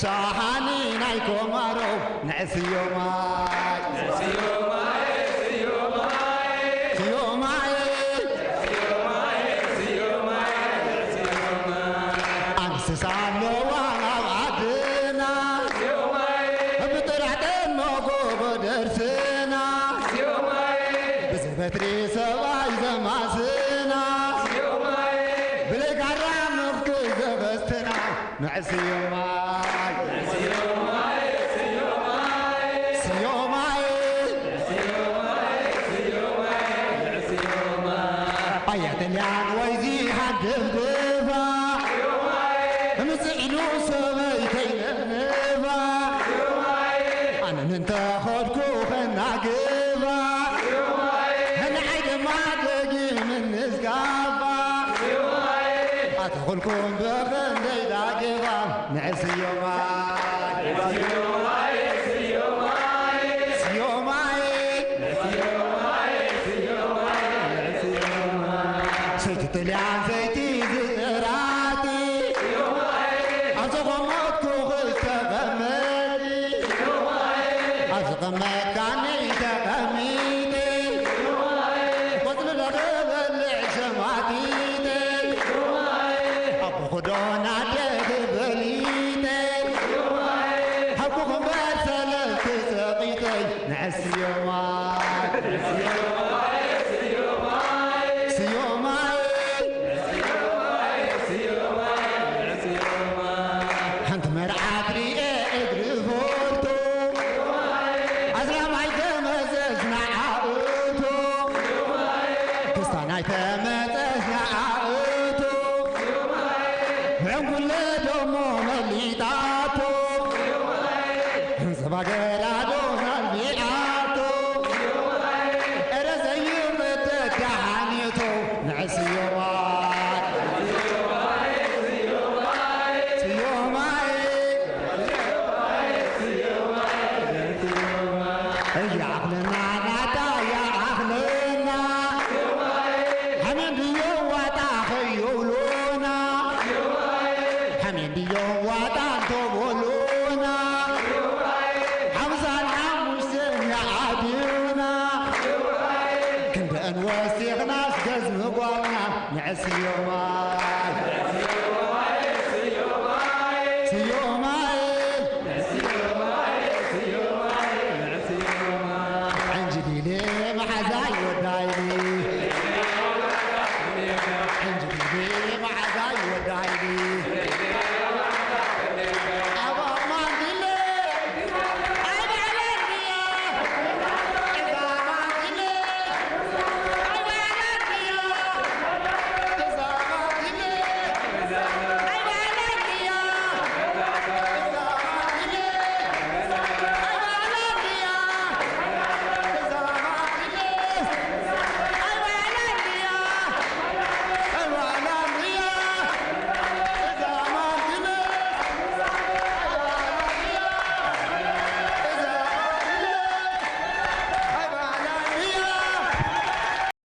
شاحني نايكو مارو نعس يوماي نعس يوماي يوماي يوماي يوماي يوماي أنس سالو وانا بعدنا يوماي بطلعتين موقو بدرسنا يوماي بزبتري سواي زماسنا يوماي بلك عرام نفكي زبستنا نعس يوماي كون بخن ديدا جبان نعس يوماي يوماي يوماي يوماي يوماي سجت لعن زيتي زراتي يوماي أزغمت كوخت غمدي يوماي أزغمت كاني تغميدي يوماي قتل الغيب العشماتي خدونا تقبليني حقكم بسلامة سقيتي نعس يوماي حنت مرعات ريقي اجري فورتو أسلام عيتم أززنا عاقوتو كستان عيتم أززنا عاقوتو كل دومو مليتاتو سباقرادو نالبيعاتو ارزيو متتحانيتو نعس يوماي يا عقلنا نادا يا عقلنا حمد يوتا خيولونا يوم وطن تقولونا حمزة الحموسين يا عديونا كنت انوسيق ناس جزم قولنا نعس يوماي